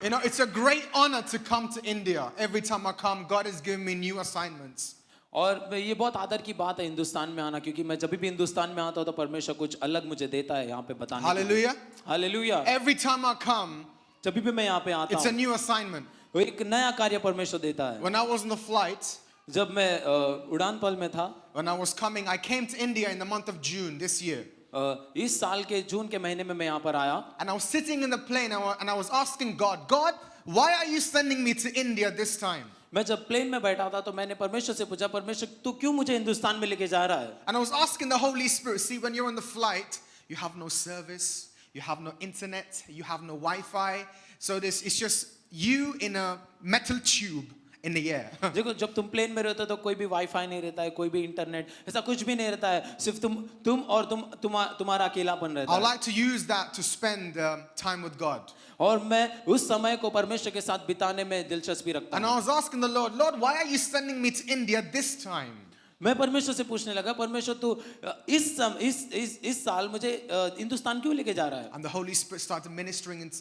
You know, it's a great honor to come to India. Every time I come, God has given me new assignments. और ये बहुत आदर की बात है हिंदुस्तान में आना, क्योंकि मैं जब भी हिंदुस्तान में आता हूँ तो परमेश्वर कुछ अलग मुझे देता है यहाँ पे बताने के लिए। Hallelujah. Hallelujah. Every time I come, जब भी मैं यहाँ पे आता it's a हूँ new assignment. वो एक नया कार्य परमेश्वर देता है। When I was on the flight, जब मैं उड़ान पल में था, when I was coming, I came to India in the month of June this year. इस साल के जून के महीने में मैं यहाँ पर आया And I was sitting in the plane and I was asking God, God, why are you sending me to India this time? मैं जब प्लेन में बैठा था तो मैंने परमेश्वर से पूछा, परमेश्वर तू क्यों मुझे हिंदुस्तान में लेके जा रहा है? And I was asking the Holy Spirit, see, when you're on the flight, you have no service, you have no internet, you have no Wi-Fi. So it's just you in a metal tube in the air. देखो जब तुम plane में रहते हो तो कोई भी wifi नहीं रहता है, कोई भी इंटरनेट ऐसा कुछ भी नहीं रहता है, सिर्फ तुम और तुम्हारा अकेलापन रहता I है। like to use that to spend time with God. और मैं उस समय को परमेश्वर के साथ बिताने में दिलचस्पी रखता And हूँ। I was asking the Lord, Lord, why are you sending me to India this time? मैं परमेश्वर से पूछने लगा, परमेश्वर तू इस साल मुझे हिंदुस्तान क्यों लेके जा रहा है? And the Holy Spirit started ministering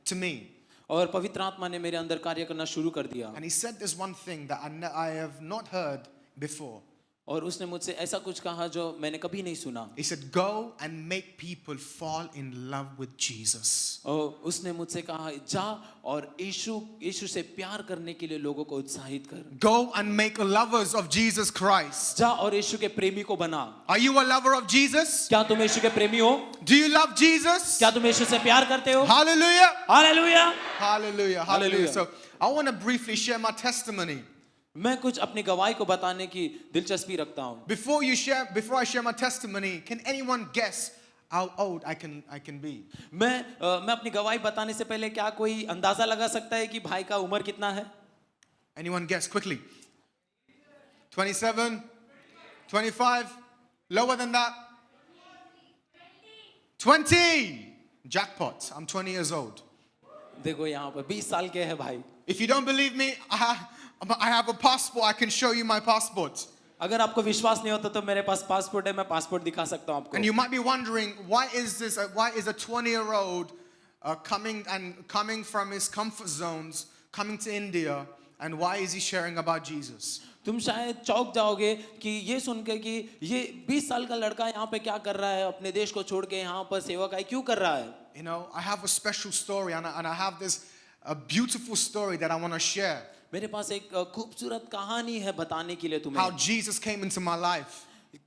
to me. और पवित्र आत्मा ने मेरे अंदर कार्य करना शुरू कर दिया। And he said this one thing that I have not heard before. और उसने मुझसे ऐसा कुछ कहा जो मैंने कभी नहीं सुना। He said, go and make people fall in love with Jesus. और उसने मुझसे कहा, जा और यीशु से प्यार करने के लिए लोगों को उत्साहित कर। Go and make lovers of Jesus Christ. जा और यीशु के प्रेमी को बना। Are you a lover of Jesus? क्या तुम यीशु के प्रेमी हो? Do you love Jesus? क्या तुम यीशु से प्यार करते हो? Hallelujah. Hallelujah. Hallelujah. Hallelujah. Hallelujah. So I want to briefly share my testimony. मैं कुछ अपनी गवाही को बताने की दिलचस्पी रखता हूँ। Before I share my testimony, can anyone guess how old I can be? मैं अपनी गवाही बताने से पहले क्या कोई अंदाजा लगा सकता है कि भाई का उम्र कितना है? Anyone guess quickly? 27? 25? Lower than that? 20! Jackpot. I'm 20 years old. देखो यहाँ पर 20 साल के है भाई। If you don't believe me, I have a passport. I can show you my passport. अगर आपको विश्वास नहीं होता तो मेरे पास पासपोर्ट है, मैं पासपोर्ट दिखा सकता हूँ आपको। And you might be wondering, why is a 20-year-old coming from his comfort zones, coming to India, and why is he sharing about Jesus? तुम शायद चौंक जाओगे कि ये सुनकर कि ये 20 साल का लड़का यहाँ पे क्या कर रहा है, अपने देश को छोड़ के यहाँ पर सेवकाई क्यों कर रहा है? You know, I have a special story, and I have a beautiful story that I want to share. मेरे पास एक खूबसूरत कहानी है बताने के लिए तुम्हें। How Jesus came into my life.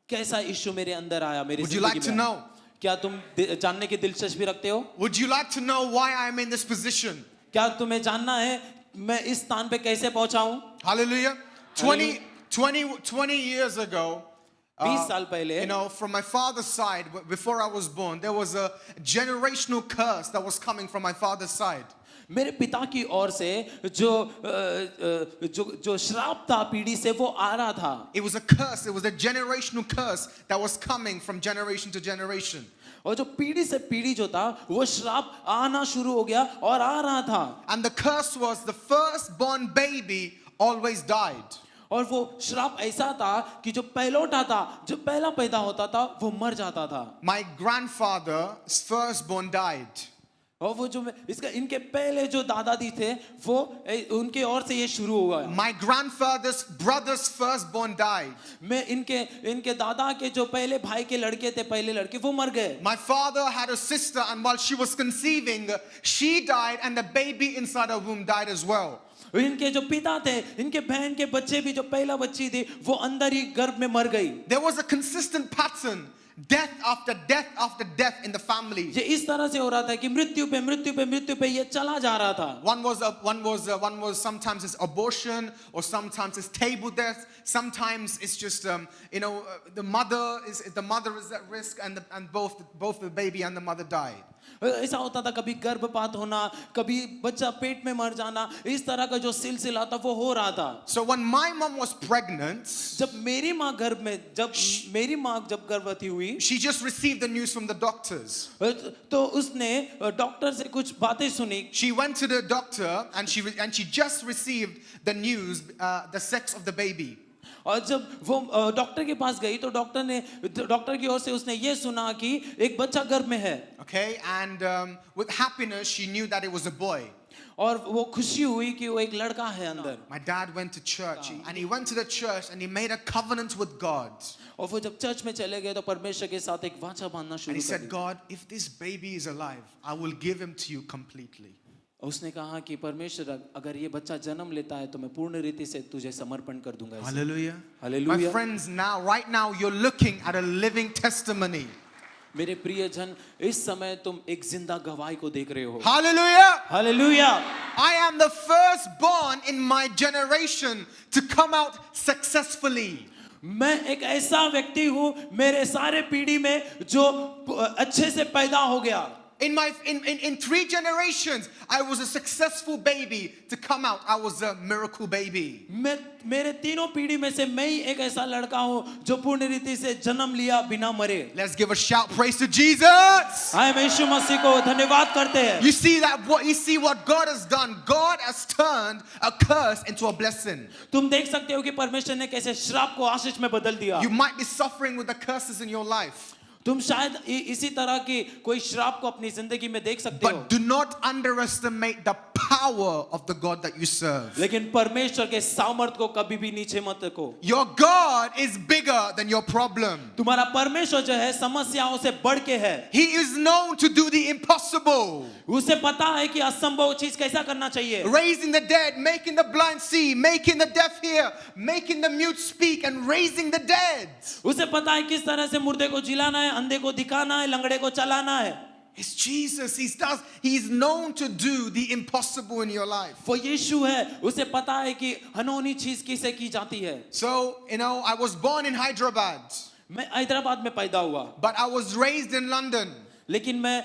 कैसा यीशु मेरे अंदर आया, मेरी Would you जिंदगी like to में। know? क्या तुम जानने की दिलचस्पी रखते हो? Would you like to know why I'm in this position? क्या तुम्हें जानना है मैं इस स्थान पे कैसे पहुंचा हूँ? Hallelujah. 20 years ago, 20 साल पहले, you know, from my father's side, before I was born, there was a generational curse that was coming from my father's side. मेरे पिता की ओर से जो श्राप था पीढ़ी से वो आ रहा था। It was a curse. It was a generational curse that was coming from generation to generation. और जो पीढ़ी से पीढ़ी जो था वो श्राप आना शुरू हो गया और आ रहा था। And the curse was the firstborn baby always died. और वो श्राप ऐसा था कि जो पहलौठा था, जो पहला पैदा होता था वो मर जाता था। My grandfather's firstborn died. और वो जो इनके पहले जो दादाजी थे वो उनके ओर से ये शुरू हुआ। My grandfather's brother's firstborn died. मैं इनके दादा के जो पहले भाई के लड़के थे, पहले लड़के, वो मर गए। My father had a sister, and while she was conceiving, she died, and the baby inside her womb died as well. इनके जो पिता थे, इनके बहन के बच्चे भी, जो पहला बच्ची थी वो अंदर ही गर्भ में मर गई। There was a consistent pattern, death after death after death in the family. ये इस तरह से हो रहा था कि मृत्यु पे ये चला जा रहा था। One was sometimes it's abortion, or sometimes it's table death. Sometimes it's just the mother is at risk, and both the baby and the mother die. ऐसा होता था, कभी गर्भपात होना, कभी बच्चा पेट में मर जाना, इस तरह का जो सिलसिला था वो हो रहा था। So when my mom was pregnant, जब मेरी माँ जब गर्भवती हुई, she just received the news from the doctors. तो उसने डॉक्टर से कुछ बातें सुनी। She went to the doctor and she just received the news, the sex of the baby. और जब वो डॉक्टर के पास गई तो डॉक्टर की ओर से उसने ये सुना कि एक बच्चा गर्भ में है। Okay, and with happiness she knew that it was a boy. और वो खुशी हुई कि वो एक लड़का है अंदर। My dad went to church and he went to the church and he made a covenant with God. और वो जब चर्च में चले गए तो परमेश्वर के साथ एक वाचा बांधना And शुरू he कर said, the. God, if this baby is alive, I will give him to you completely. उसने कहा कि परमेश्वर अगर ये बच्चा जन्म लेता है तो मैं पूर्ण रीति से तुझे समर्पण कर दूंगा इसे। Hallelujah. My hallelujah. friends, right now, you're looking at a living testimony. मेरे प्रिय जन, इस समय तुम एक जिंदा गवाही को देख रहे हो। Hallelujah. Hallelujah. I am the firstborn in my generation to come out successfully. मैं एक ऐसा व्यक्ति हूँ मेरे सारे पीढ़ी में जो अच्छे से पैदा हो गया। In 3 generations, I was a successful baby to come out. I was a miracle baby. मेरे तीनों पीढ़ी में से मैं ही एक ऐसा लड़का हूँ जो पूर्ण रीति से जन्म लिया बिना मरे। Let's give a shout praise to Jesus. हम यीशु मसीह को धन्यवाद करते हैं। You see what God has done. God has turned a curse into a blessing. तुम देख सकते हो कि परमेश्वर ने कैसे श्राप को आशीष में बदल दिया। You might be suffering with the curses in your life. तुम शायद इसी तरह की कोई श्राप को अपनी जिंदगी में देख सकते हो। But do not underestimate the power of the God that you serve. लेकिन परमेश्वर के सामर्थ को कभी भी नीचे मत रखो। Your God is bigger than your problem. तुम्हारा परमेश्वर जो है समस्याओं से बढ़ के है। He is known to do the impossible. उसे पता है कि असंभव चीज कैसा करना चाहिए। Raising the dead, making the blind see, making the deaf hear, making the mute speak, and raising the dead. उसे पता है किस तरह से मुर्दे को जिलाना है, अंधे को दिखाना है, लंगड़े को चलाना है। It's Jesus. He's known to do the impossible in your life. वो यीशु है, उसे पता है कि अनहोनी चीज किसे की जाती है। So, I was born in Hyderabad, मैं हैदराबाद में पैदा हुआ, but I was raised in London. लेकिन मैं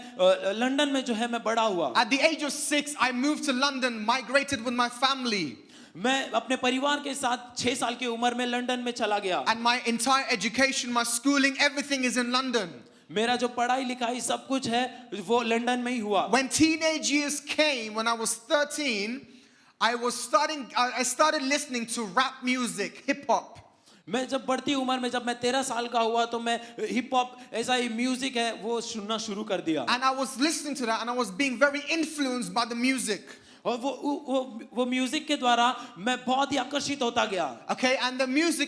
लंदन में जो है मैं बड़ा हुआ। At the age of 6, I moved to London, migrated with my family. मैं अपने परिवार के साथ 6 साल की उम्र में लंदन में चला गया। And my entire education, my schooling, everything is in London. मेरा जो पढ़ाई लिखाई सब कुछ है वो लंदन में ही हुआ। When teenage years came, when I was 13, I started listening to rap music, hip hop. मैं जब बढ़ती उम्र में जब मैं 13 साल का हुआ तो मैं हिप हॉप ऐसा ही म्यूजिक है वो सुनना शुरू कर दिया। And I was listening to that and I was being very influenced by the music. और वो म्यूजिक के द्वारा मैं बहुत ही आकर्षित होता गया। Okay, and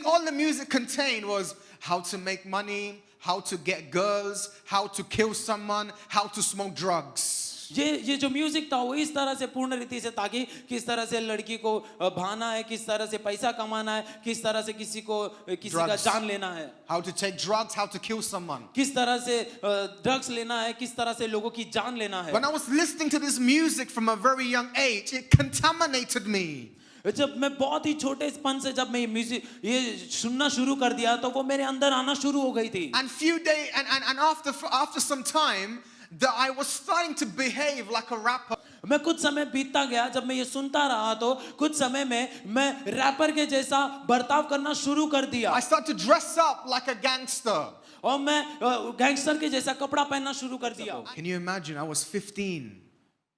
all the music contained was how to make money, how to get girls, how to kill someone, how to smoke drugs. ये जो म्यूजिक था वो इस तरह से पूर्ण रीति से ताकि किस तरह से लड़की को भाना है, किस तरह से पैसा कमाना है, किस तरह से किसी का जान लेना है, how to take drugs, how to kill someone. किस तरह से ड्रग्स लेना है, किस तरह से लोगों की जान लेना है। When I was listening to this music from a very young age, it contaminated me. जब मैं बहुत ही छोटेपन से जब मैं म्यूजिक ये सुनना शुरू कर दिया तो वो मेरे अंदर आना शुरू हो गई थी। And after some time, that I was starting to behave like a rapper. मैं कुछ समय बीतता गया जब मैं ये सुनता रहा तो कुछ समय में मैं रैपर के जैसा बर्ताव करना शुरू कर दिया। I started to dress up like a gangster. और मैं गैंगस्टर के जैसा कपड़ा पहनना शुरू कर दिया। Can you imagine? I was 15.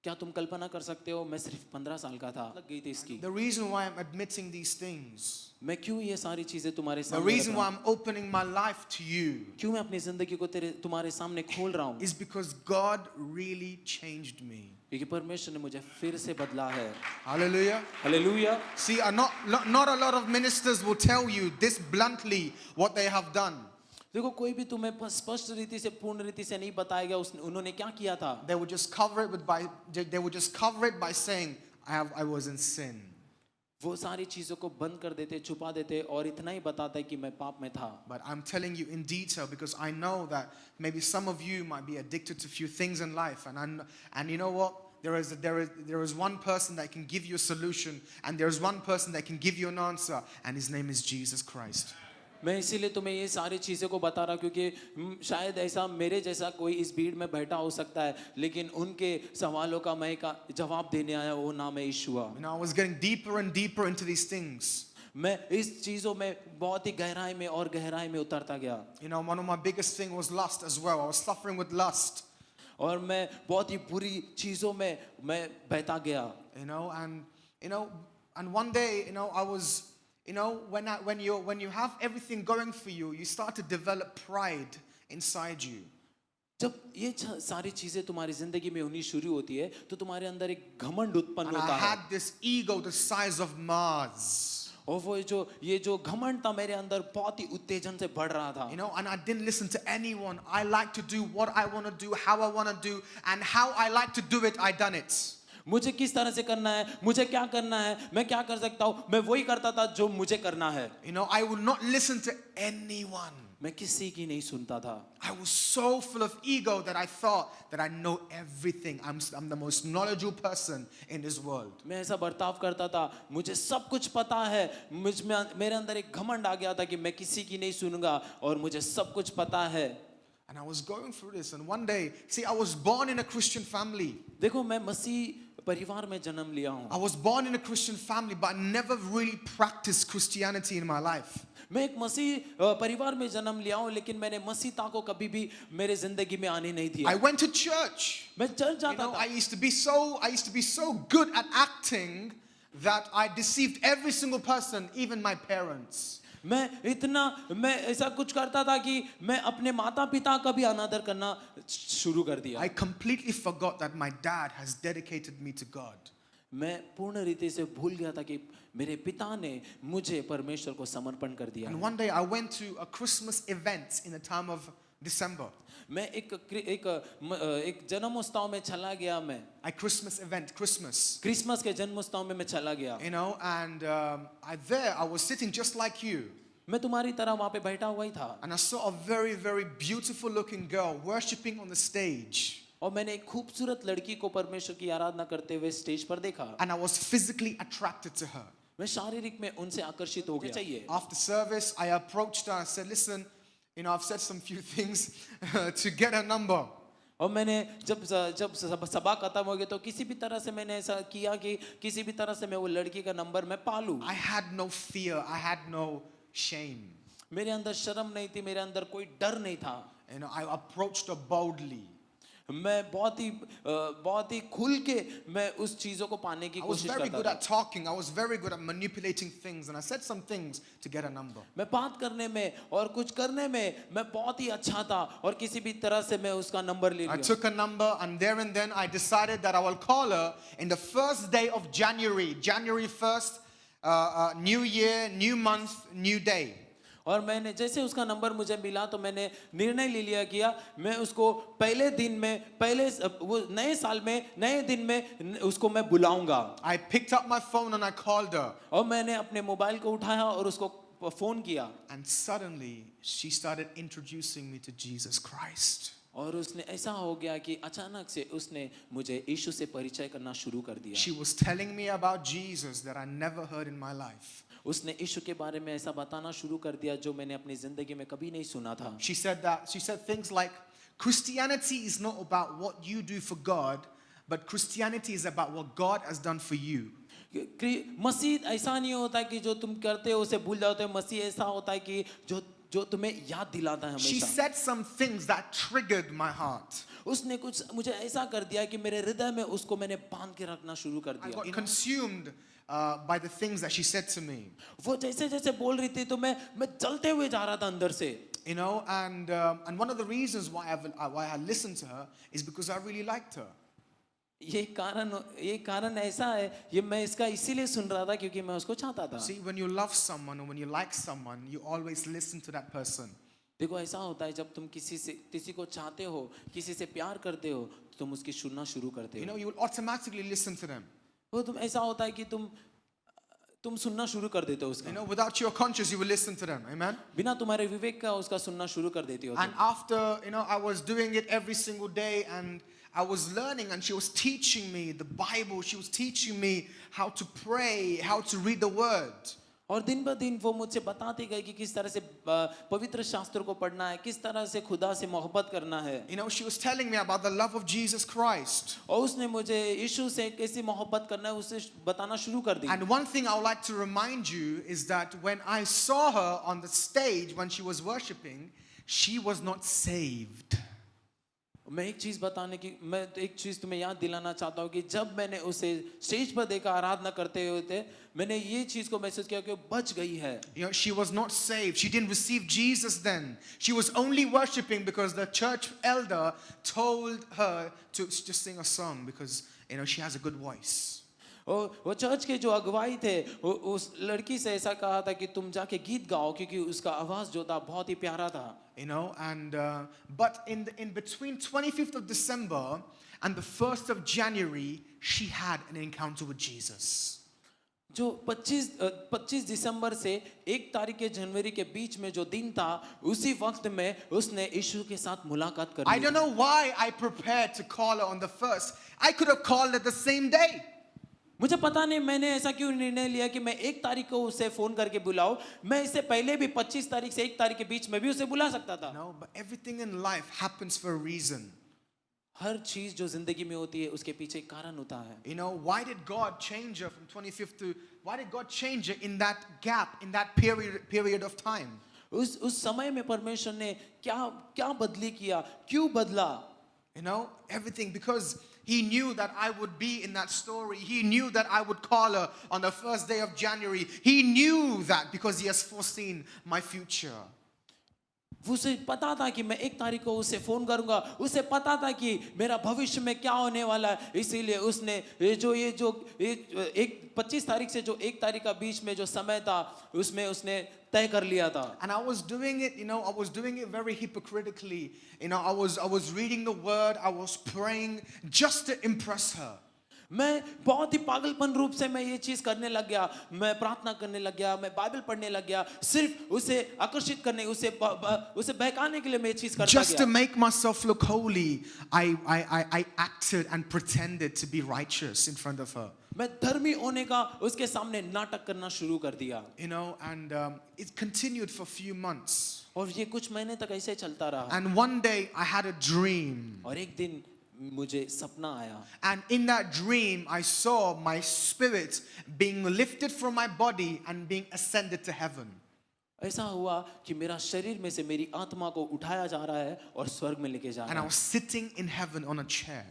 क्या तुम कल्पना कर सकते हो मैं सिर्फ 15 साल का था, लग गई थी इसकी। The reason why I'm admitting these things, मैं क्यों ये सारी चीजें तुम्हारे the सामने reason why I'm opening my life to you, क्यों मैं अपनी जिंदगी को तुम्हारे सामने खोल रहा हूँ, is because God really changed me. क्योंकि परमेश्वर ने मुझे फिर से बदला है। Hallelujah. Hallelujah. See, not a lot of ministers will tell you this bluntly what they have done. देखो कोई भी तुम्हें स्पष्ट रीति से पूर्ण रीति से नहीं बताएगा उन्होंने क्या किया था। They would just cover it by saying I was in sin. वो सारी चीजों को बंद कर देते, छुपा देते और इतना ही बताते कि मैं पाप में था। But I'm telling you in detail because I know that maybe some of you might be addicted to a few things in life, and you know what? There is one person that can give you a solution, and there is one person that can give you an answer, and his name is Jesus Christ. मैं इसीलिए तुम्हें ये सारी चीज़ों को बता रहा क्योंकि शायद ऐसा मेरे जैसा कोई इस भीड़ में बैठा हो सकता है, लेकिन उनके सवालों का मैं जवाब देने आया, वो नाम है यीशुआ। I was getting deeper and deeper into these things. मैं इस चीज़ों में बहुत ही गहराई में और गहराई में उतरता गया। One of my biggest things was lust as well. I was suffering with lust. और मैं बहुत ही बुरी चीज़ों में मैं बहता गया। And one day, I was. When you have everything going for you, you start to develop pride inside you. जब ये सारी चीजें तुम्हारी जिंदगी में होनी शुरू होती है तो तुम्हारे अंदर एक घमंड उत्पन्न And होता I है had this ego the size of Mars. और वो ये जो घमंड था मेरे अंदर बहुत ही उत्तेजन से बढ़ रहा था You know, and I didn't listen to anyone. I like to do what I want to do, how I want to do, and how I like to do it, I done it. मुझे किस तरह से करना है मुझे क्या करना है मैं क्या कर सकता हूँ मैं वही करता था जो मुझे करना है You know, I would not listen to anyone. मैं किसी की नहीं सुनता था I was so full of ego that I thought that I know everything. I'm the most knowledgeable person in this world. मैं ऐसा बर्ताव करता था मुझे सब कुछ पता है मुझ में मेरे अंदर एक घमंड आ गया था कि मैं किसी की नहीं सुनूंगा और मुझे सब कुछ पता है And I was going through this, and one day, see, I was born in a Christian family. देखो मैं मसीह परिवार में जन्म लिया हूँ I was born in a Christian family, but I never really practiced Christianity in my life. मैं एक मसीह परिवार में जन्म लिया हूँ लेकिन मैंने मसीहता को कभी भी मेरे जिंदगी में आने नहीं I दिया went to church. मैं चर्च You जाता know, था I used to be so good at acting that I deceived every single person, even my parents. मैं ऐसा कुछ करता था कि मैं अपने माता पिता का भी अनादर करना शुरू कर दिया I completely forgot that my dad has dedicated me to God. मैं पूर्ण रीति से भूल गया था कि मेरे पिता ने मुझे परमेश्वर को समर्पण कर दिया And one day I went to a Christmas event in the time of December. मैं एक जन्मोत्सव में चला गया मैं A Christmas event, Christmas. Christmas के जन्मोत्सव में मैं चला गया You know, and I was sitting just like you. मैं तुम्हारी तरह वहां पे बैठा हुआ ही था And I saw a very, very beautiful looking girl worshiping on the stage. और मैंने एक खूबसूरत लड़की को परमेश्वर की आराधना करते हुए स्टेज पर देखा And I was physically attracted to her. मैं शारीरिक में उनसे आकर्षित हो गया चाहिए After service, I approached her and said, listen, you know, I've said some few things to get her number. और मैंने जब सभा खत्म हो गई तो किसी भी तरह से मैंने ऐसा किया कि किसी भी तरह से मैं वो लड़की का नंबर मैं पालूं I had no fear. I had no shame. मेरे अंदर शर्म नहीं थी मेरे अंदर कोई डर नहीं था You know, I approached her boldly. मैं बहुत ही खुल के मैं उस चीजों को पाने की I was कोशिश very करता good था at talking. I was very good at manipulating things. And I said some things to get a number. मैं बात करने में और कुछ करने में मैं बहुत ही अच्छा था और किसी भी तरह से मैं उसका नंबर ले I लिया took a number, and there and then I decided that I will call her in the first day of January. January 1st, new year, new month, new day. और मैंने जैसे उसका नंबर मुझे मिला तो मैंने निर्णय ले लिया किया मैं उसको पहले दिन में वो नए साल में नए दिन में उसको मैं बुलाऊंगा I picked up my phone and I called her. और मैंने अपने मोबाइल को उठाया और उसको फोन किया And suddenly, she started introducing me to Jesus Christ. और उसने ऐसा हो गया कि अचानक से उसने मुझे यीशु से परिचय करना शुरू कर दिया She was telling me about Jesus that I never heard in my life. उसने यीशु के बारे में ऐसा बताना शुरू कर दिया जो मैंने अपनी जिंदगी में कभी नहीं सुना था She said things like, Christianity is not about what you do for God, but Christianity is about what God has done for you. मसीह ऐसा नहीं होता है कि जो तुम करते हो उसे भूल जाते हो मसीह ऐसा होता है कि जो तुम्हें याद दिलाता है She हमेशा said some things that triggered my heart. उसने कुछ मुझे ऐसा कर दिया कि मेरे हृदय में उसको मैंने बांध के रखना शुरू कर I got दिया consumed by the things that she said to me. वो जैसे जैसे बोल रही थी तो मैं जलते हुए जा रहा था अंदर से You know, and one of the reasons why I listened to her is because I really liked her. ये कारण ऐसा है ये मैं इसका इसीलिए सुन रहा था क्योंकि मैं उसको चाहता था See, when you love someone or when you like someone, you always listen to that person. देखो ऐसा होता है जब तुम किसी को चाहते हो किसी से प्यार करते हो तो तुम उसकी सुनना शुरू करते You know, हो you will automatically listen to them. वो तुम ऐसा होता है कि तुम सुनना शुरू कर देते हो You उसका know, without your conscience, you will listen to them. Amen. बिना तुम्हारे विवेक का उसका सुनना शुरू कर देती हो And after, you know, I was doing it every single day, and I was learning, and she was teaching me the Bible. She was teaching me how to pray, how to read the Word. और दिन ब दिन वो मुझसे बताती गई कि किस तरह से पवित्र शास्त्र को पढ़ना है किस तरह से खुदा से मोहब्बत करना है You know, she was telling me about the love of Jesus Christ. और उसने मुझे यीशु से कैसी मोहब्बत करना है उसे बताना शुरू कर दी And one thing I would like to remind you is that when I saw her on the stage when she was worshiping, she was not saved. मैं एक चीज बताने की मैं तो एक चीज तुम्हें याद दिलाना चाहता हूँ कि जब मैंने उसे स्टेज पर देखा आराधना करते हुए थे, मैंने ये चीज को महसूस किया कि वो बच गई है। You know, she was not saved. She didn't receive Jesus then. She was only worshiping because the church elder told her to just sing a song because, you know, she has a good voice. वो church के जो अगुवाई थे वो उस लड़की से ऐसा कहा था कि तुम जाके गीत गाओ क्योंकि उसका आवाज जो था बहुत ही प्यारा था। You know, and but in between 25th of December and the 1st of January, she had an encounter with Jesus. जो 25 दिसंबर से 1 तारीख के जनवरी के बीच में जो दिन था, उसी वक्त में उसने यीशु के साथ मुलाकात कर I Lee. don't know why I prepared to call her on the 1st. I could have called her the same day. मुझे पता नहीं मैंने ऐसा क्यों निर्णय लिया कि मैं 1 तारीख को उसे फोन करके बुलाऊं। मैं इससे पहले भी 25 तारीख से 1 तारीख के बीच में भी उसे बुला सकता था। No, but everything in life happens for a reason. हर चीज जो जिंदगी में होती है उसके पीछे एक कारण होता है। You know, why did God change her from 25th to, why did God change her in that gap, in that period of time? उस समय में परमेश्वर ने क्या बदली किया, क्यों बदला? You know, everything because He knew that I would be in that story. He knew that I would call her on the 1st day of January. He knew that because He has foreseen my future. उसे पता था कि मैं 1 तारीख को उसे phone करूंगा, उसे पता था कि मेरा भविष्य में क्या होने वाला है, इसीलिए उसने ये जो 25 तारीख से जो 1 तारीख का बीच में जो समय था उसमें उसने तय कर लिया था। And I was doing it, you know, I was doing it very hypocritically. You know, I was reading the word, I was praying just to impress her. मैं बहुत ही पागलपन रूप से मैं ये चीज करने लग गया, मैं प्रार्थना करने लग गया, मैं बाइबल पढ़ने लग गया, सिर्फ उसे आकर्षित करने, उसे बहकाने के लिए मैं ये चीज करता Just to गया। make myself look holy, I acted and pretended to be righteous in front of her. मैं धर्मी होने का उसके सामने नाटक करना शुरू कर दिया। You know, and it continued for a few months. और ये कुछ महीने तक ऐसे चलता रहा। And one day I had a dream. और एक दिन मुझे सपना आया। And in that dream, I saw my spirit being lifted from my body and being ascended to heaven. ऐसा हुआ कि मेरा शरीर में से मेरी आत्मा को उठाया जा रहा है और स्वर्ग में लेके जा And I रहा है। was sitting in heaven on a chair.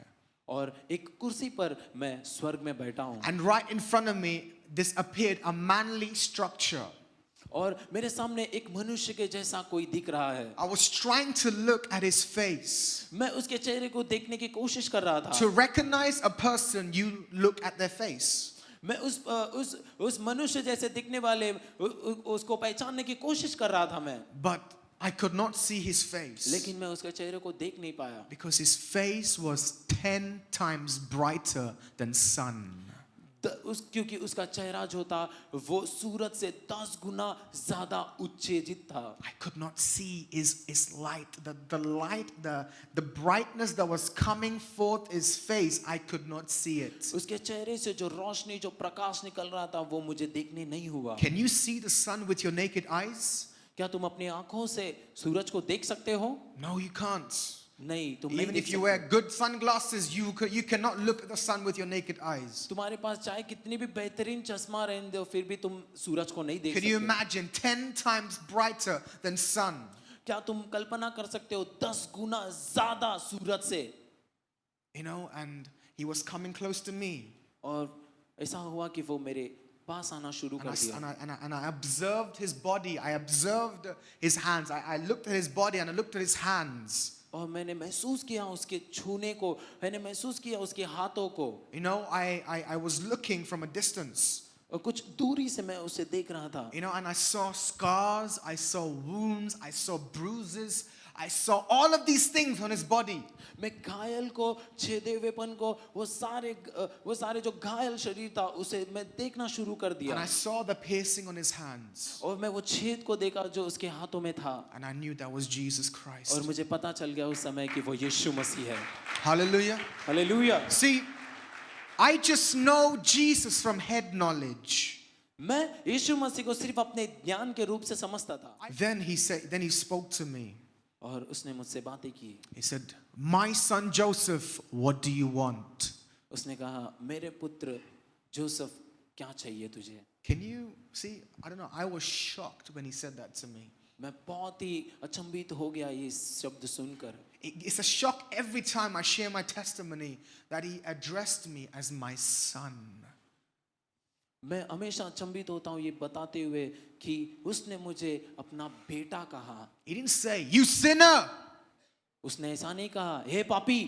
और एक कुर्सी पर मैं स्वर्ग में बैठा हूँ। And right in front of me, this appeared a manly structure. और मेरे सामने एक मनुष्य के जैसा कोई दिख रहा है। I was trying to look at his face. मैं उसके चेहरे को देखने की कोशिश कर रहा था। To recognize a person, you look at their face. मैं उस मनुष्य जैसे दिखने वाले उसको पहचानने की कोशिश कर रहा था मैं। But I could not see his face. लेकिन मैं उसके चेहरे को देख नहीं पाया। Because his face was 10 times brighter than sun. क्योंकि उसका चेहरा जो था वो सूरज से 10 गुना ज्यादा उत्तेजित था। I could not see his light, the light, the brightness that was coming forth his face. I could not see it. उसके चेहरे से जो रोशनी जो प्रकाश निकल रहा था वो मुझे देखने नहीं हुआ। Can you see the sun with your naked eyes? क्या तुम अपनी आंखों से सूरज को देख सकते हो? No, you can't. नहीं, तुम नहीं Even देख if you सकते। wear good sunglasses, you cannot look at the sun with your naked eyes. तुम्हारे पास चाहे कितनी भी बेहतरीन चश्मा रहने दो फिर भी तुम सूरज को नहीं देख Can you सकते। imagine 10 times brighter than sun? क्या तुम कल्पना कर सकते हो 10 गुना ज्यादा सूरज से? You know, and he was coming close to me. और ऐसा हुआ कि वो मेरे पास आना शुरू कर दिया। And I observed his body. I observed his hands. I looked at his body and I looked at his hands. और मैंने महसूस किया उसके छूने को, मैंने महसूस किया उसके हाथों को। You know, I was looking from a distance. और कुछ दूरी से मैं उसे देख रहा था। You know, and I saw scars, I saw wounds, I saw bruises, I saw all of these things on his body. मैं घायल को, छेदे हुएपन को, वो सारे जो घायल शरीर था उसे मैं देखना शुरू कर दिया। And I saw the piercing on his hands. और मैं वो छेद को देखा जो उसके हाथों में था। And I knew that was Jesus और Christ. मुझे पता चल गया उस समय कि वो यीशु मसीह है। Hallelujah. Hallelujah. See, I just know Jesus from head knowledge. मैं यीशु मसीह को सिर्फ अपने ज्ञान के रूप से समझता था। Then he spoke to me. और उसने मुझसे बातें की। He said, "My son Joseph, what do you want?" उसने कहा, मेरे पुत्र जोसेफ क्या चाहिए तुझे? Can you see? I don't know. I was shocked when he said that to me. मैं बहुत ही अचंभित हो गया ये शब्द सुनकर। It's a shock every time I share my testimony that he addressed me as my son. मैं हमेशा अचंभित होता हूँ ये बताते हुए कि उसने मुझे अपना बेटा कहा। He didn't say, "You sinner." उसने ऐसा नहीं कहा, हे पापी।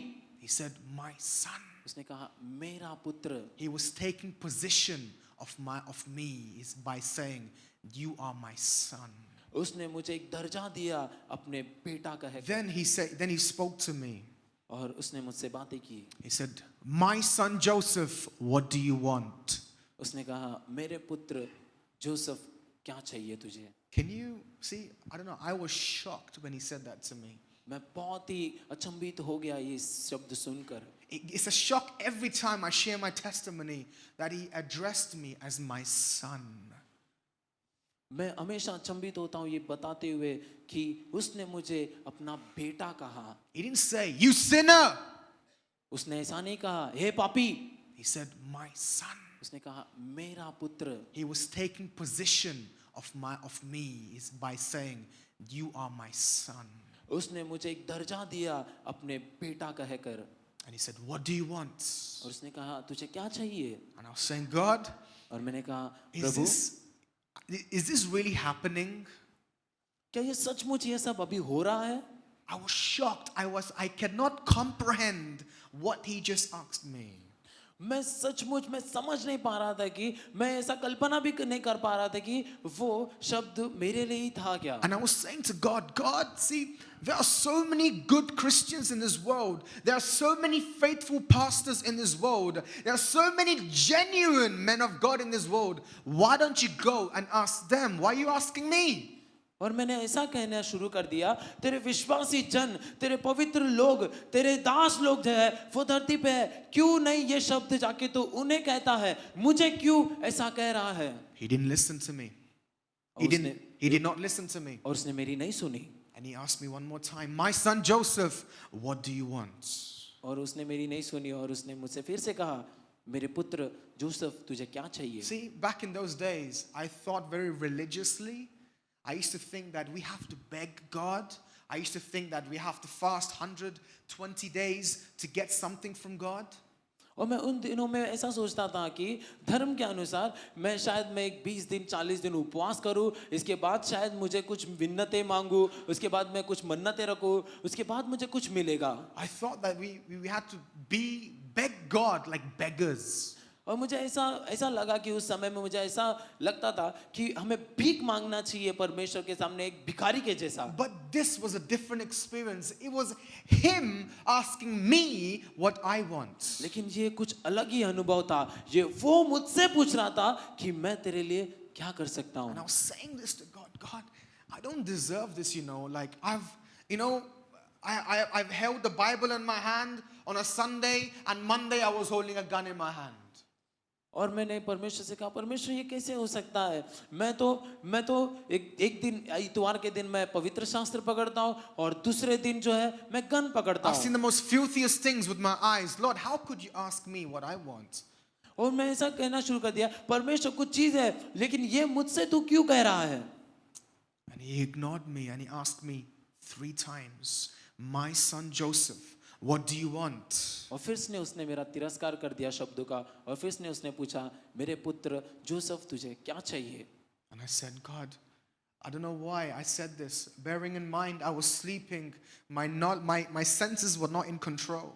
He said, "My son." उसने कहा, मेरा पुत्र। He was taking possession of me is by saying, "You are my son." उसने मुझे एक दर्जा दिया अपने बेटा का है। Then he spoke to me. और उसने मुझसे बातें की। He said, "My son Joseph, what do you want?" उसने कहा, मेरे पुत्र जोसेफ, क्या चाहिए तुझे? Can you see? I don't know. I was shocked when he said that to me. मैं बहुत ही अचंभित हो गया ये शब्द सुनकर। It's a shock every time I share my testimony that he addressed me as my son. मैं हमेशा अचंभित होता हूँ ये बताते हुए कि उसने मुझे अपना बेटा कहा। He didn't say, "You sinner." उसने ऐसा नहीं कहा, हे पापी। He said, "My son." उसने कहा, मेरा पुत्र। He was taking possession of me is by saying, "You are my son." उसने मुझे एक दर्जा दिया अपने बेटा कहकर। And he said, "What do you want?" और उसने कहा, तुझे क्या चाहिए? And I was saying, "God, और मैंने कहा, is Prabhu, this really happening?" क्या ये सचमुच ये सब अभी हो रहा है? I was shocked. I cannot comprehend what he just asked me. मैं सचमुच मैं समझ नहीं पा रहा था कि मैं ऐसा कल्पना भी नहीं कर पा रहा था कि वो शब्द मेरे लिए ही था क्या। And I was saying to God, "God, see, there are so many good Christians in this world. There are so many faithful pastors in this world. There are so many genuine men of God in this world. Why don't you go and ask them? Why are you asking me?" और मैंने ऐसा कहना शुरू कर दिया, तेरे विश्वासी जन, तेरे पवित्र लोग, तेरे दास लोग जो है वो धरती पे है, क्यों नहीं ये शब्द जाके तो उन्हें कहता है, मुझे क्यों ऐसा कह रहा है? He didn't listen to me. He did not listen to me. और उसने मेरी नहीं सुनी। And he asked me one more time, "My son Joseph, what do you want?" और उसने मेरी नहीं सुनी और उसने मुझसे फिर से कहा, मेरे पुत्र जोसेफ, तुझे क्या चाहिए? See, back in those days, I thought very religiously. I used to think that we have to beg God. I used to think that we have to fast 120 days to get something from God. और मैं उन दिनों में ऐसा सोचता था कि धर्म के अनुसार मैं शायद मैं एक 20 दिन 40 दिन उपवास करूं, इसके बाद शायद मुझे कुछ मिन्नतें मांगूं, उसके बाद मैं कुछ मन्नतें रखूं, उसके बाद मुझे कुछ मिलेगा। I thought that we had to beg God like beggars. और मुझे ऐसा लगा कि उस समय में मुझे ऐसा लगता था कि हमें भीख मांगना चाहिए परमेश्वर के सामने एक भिखारी के जैसा। But this was a different experience. It was him asking me what I want. लेकिन ये कुछ अलग ही अनुभव था। ये वो मुझसे पूछ रहा था कि मैं तेरे लिए क्या कर सकता And I हूँ। was saying this to God. God, I don't deserve this, Like I've held the Bible in my hand on a Sunday, and Monday I was holding a gun in my hand. और मैंने परमेश्वर से कहा, परमेश्वर ये कैसे हो सकता है? मैं तो एक दिन इतवार के दिन मैं पवित्र शास्त्र पकड़ता हूँ और दूसरे दिन जो है मैं गन पकड़ता I've seen हूँ। the most filthiest things with my eyes. Lord, how could you ask me what I want? और मैं ऐसा कहना शुरू कर दिया, परमेश्वर कुछ चीज है लेकिन ये मुझसे तू क्यों कह रहा है? And he ignored me and he asked me 3 times, "My son Joseph, what do you want?" और फिर से उसने मेरा तिरस्कार कर दिया शब्दों का और फिर से उसने पूछा, मेरे पुत्र जोसेफ, तुझे क्या चाहिए? And I said, "God, I don't know why I said this. Bearing in mind I was sleeping, my senses were not in control."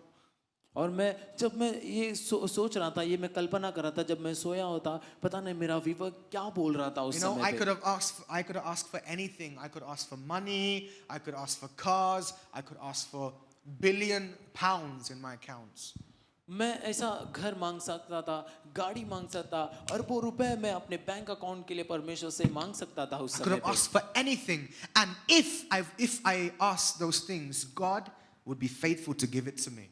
और जब मैं ये सोच रहा था, ये मैं कल्पना कर रहा था, जब मैं सोया होता, पता नहीं मेरा विवेक क्या बोल रहा था उस समय I पे। could have asked for anything. I could ask for money, I could ask for cars, I could ask for billion pounds in my accounts. मैं ऐसा घर मांग सकता था, गाड़ी मांग सकता, अरबों रुपए मैं अपने बैंक अकाउंट के लिए परमेश्वर से मांग सकता था उस I could समय have पे। asked for anything, and if I asked those things, God would be faithful to give it to me.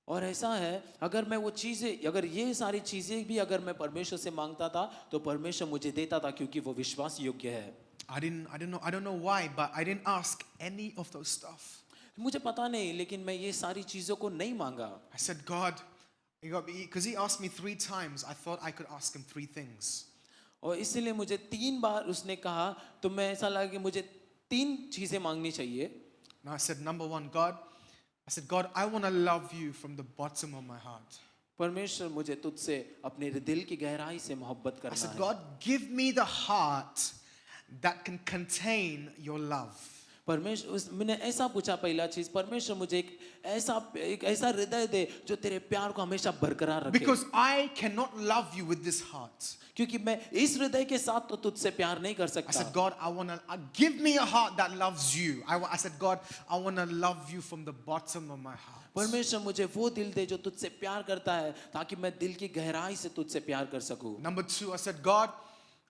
और ऐसा है, अगर मैं वो चीजें, अगर ये सारी चीजें भी अगर मैं परमेश्वर से मांगता था तो परमेश्वर मुझे देता था, क्योंकि वो विश्वास योग्य है। I don't know why, but I didn't ask any of those stuff. मुझे पता नहीं, लेकिन मैं ये सारी चीजों को नहीं मांगा। I said, "God," because he asked me 3 times, I thought I could ask him 3 things. और इसीलिए मुझे 3 बार उसने कहा, तो मैं ऐसा लगा कि मुझे 3 चीजें मांगनी चाहिए। Now I said, "Number 1, God, I said, God, I want to love you from the bottom of my heart. परमेश्वर मुझे तुझसे अपने दिल की गहराई से मोहब्बत I करना said, है। God, give me the heart that can contain your love. परमेश्वर मैंने ऐसा पूछा, पहला चीज, परमेश्वर मुझे एक ऐसा हृदय दे जो तेरे प्यार को हमेशा बरकरार रखे। Because I cannot love you with this heart. क्योंकि मैं इस हृदय के साथ तो तुझसे प्यार नहीं कर I सकता। said, God, I want to give me a heart that loves you. I said, God, I want to love you from the bottom of my heart. परमेश्वर मुझे वो दिल दे जो तुझसे प्यार करता है, ताकि मैं दिल की गहराई से तुझसे प्यार कर सकूं। Number 2, I said, God,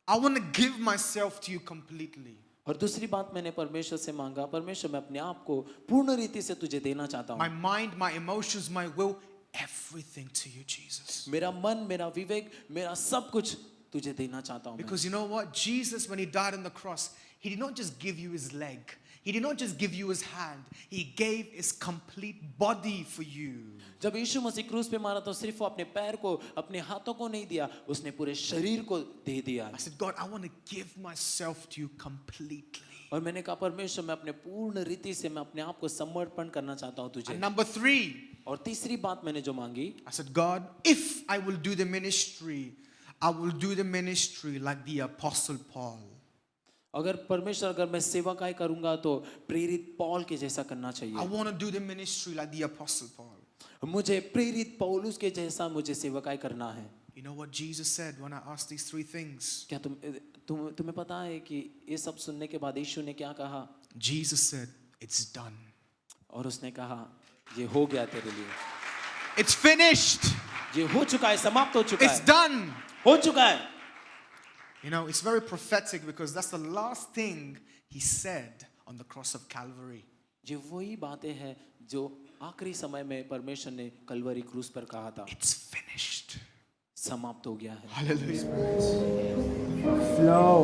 I want to give myself to you completely. और दूसरी बात मैंने परमेश्वर से मांगा, परमेश्वर मैं अपने आप को पूर्ण रीति से तुझे देना चाहता My हूँ। mind, my emotions, my will, everything to you, Jesus. मेरा मन, मेरा विवेक, मेरा सब कुछ तुझे देना चाहता हूँ मैं। Because you know what? Jesus, when he died on the cross, he did not just give you his leg. He did not just give you his hand. He gave his complete body for you. जब यीशु मसीह क्रूस पे मारा तो सिर्फ वो अपने पैर को, अपने हाथों को नहीं दिया, उसने पूरे शरीर को दे दिया। I said, God, I want to give myself to you completely. और मैंने कहा, परमेश्वर मैं अपने पूर्ण रीति से मैं अपने आप को समर्पण करना चाहता हूँ तुझे। And number 3, और तीसरी बात मैंने जो मांगी, I said, God, if I will do the ministry, I will do the ministry like the Apostle Paul. अगर परमेश्वर अगर मैं सेवकाई करूंगा तो प्रेरित पौल के जैसा करना I चाहिए। want to do the ministry like the Apostle Paul. मुझे प्रेरित पौलुस के जैसा मुझे सेवकाई करना है। You know what Jesus said when I asked these 3 things? क्या तुम्हें पता है कि ये सब सुनने के बाद यीशु ने क्या कहा? Jesus said, it's done. और उसने कहा, ये हो गया तेरे लिए, It's finished. ये हो चुका है, समाप्त हो चुका It's है, done. हो चुका है। You know, it's very prophetic because that's the last thing he said on the cross of Calvary. ये वही बातें हैं जो आखिरी समय में परमेश्वर ने कलवरी क्रूस पर कहा था, It's finished. समाप्त हो गया है। Hallelujah. Flow.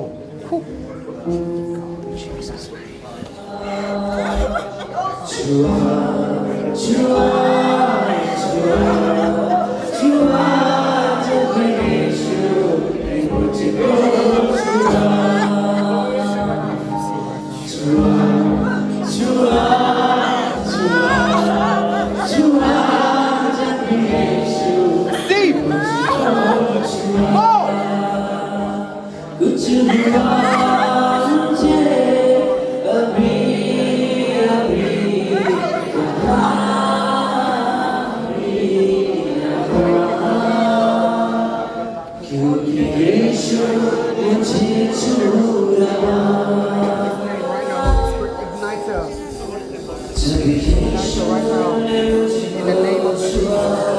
Jesus. Deep. More. Igniter right now. In the name of Jesus.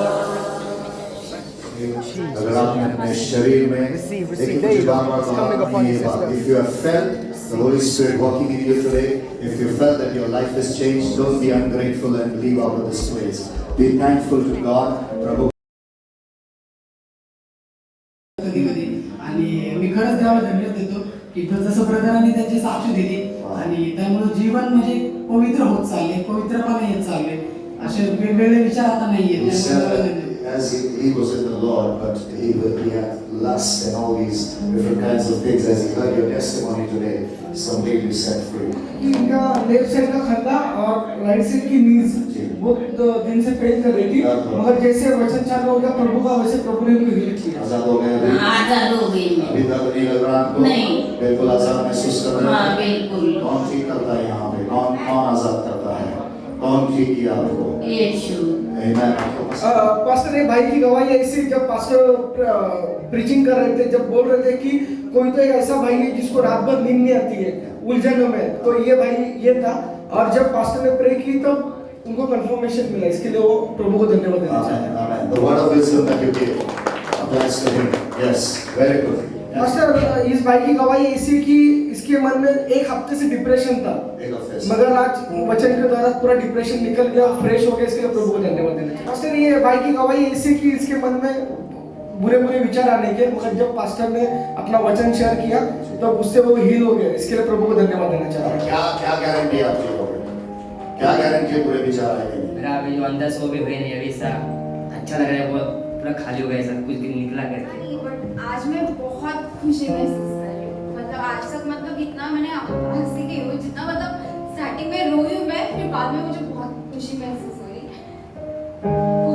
अगर आपने अपने शरीर में Receive, देखिए receive. मुझे बार-बार It's coming कहना upon ये you, बात, sister. if you have felt the Holy Spirit walking in you today, if you felt that your life has changed, don't be ungrateful and leave out of this place. Be thankful to God. प्रभु कधी कधी आणि मी खरंच देवाला धन्यवाद देतो की जसं ब्रदरांनी त्यांची साक्ष दिली आणि त्यामुळे जीवन म्हणजे पवित्र होत चालले, पवित्रपणे येत चालले, असे वेगवेगळे विचार आता नाहीये। He said त्यामुळे देवाला that धन्यवाद। as he was in the Lord, but he had lust and all these different kinds of things. As he heard your testimony today, somebody will be set free. इनका left side का खंदा और right side की नीज वो दिन से pen कर रही थी, मगर जैसे वचन चालू हो गया प्रभु का, वैसे प्रभु ने उनको हील किया। आजाद हो गए अभी? आजाद हो गई मैं। अभी तक नहीं लग रहा आपको? नहीं। बिल्कुल आजाद महसूस कर रहे हैं? हाँ, बिल्कुल। कौन ठीक करता है यहाँ पे? कौन आजाद करता है? कौन ठीक किया आपको? यीशु। Amen. आपको पसंद? पास्टर ने भाई की गवाही ऐसी, जब पास्टर प्रीचिंग कर रहे थे, जब बोल रहे थे कि कोई तो एक ऐसा भाई है जिसको रात भर नींद नहीं आती है उलझनों में, तो ये भाई ये था। और जब पास्टर ने प्रे की तो उनको कंफर्मेशन मिला, इसके लिए वो प्रभु को धन्यवाद देना चाहते हैं। Amen. The word of wisdom that you gave applies to him. Yes, very good. Yes. Pastor इस भाई की गवाही ऐसी कि इसके मन में एक हफ्ते से डिप्रेशन था, एक हफ्ते से। मगर आज वचन के द्वारा पूरा डिप्रेशन निकल गया, फ्रेश हो गया, इसके लिए प्रभु को धन्यवाद देना चाहिए। पास्टर ये भाई की गवाही ऐसी कि इसके मन में बुरे बुरे विचार आने के, मगर जब पास्टर ने अपना वचन शेयर किया तो उससे वो हील हो गया, इसके लिए प्रभु को धन्यवाद देना चाहता हूँ। क्या गारंटी है आपकी लोगों को? क्या गारंटी है पूरे विचार आएंगे? मेरा अभी जो अंदर से वो भी हुए नहीं, अभी सा अच्छा लग रहा है, बहुत पूरा खाली हो गया, सब कुछ भी निकला करके। बट आज मैं बहुत खुशी महसूस कर रही हूँ। मतलब आज तक मतलब इतना मैंने हंसी गई हूँ, जितना मतलब स्टार्टिंग में रोई हूँ मैं, फिर बाद में मुझे बहुत खुशी महसूस हुई। वो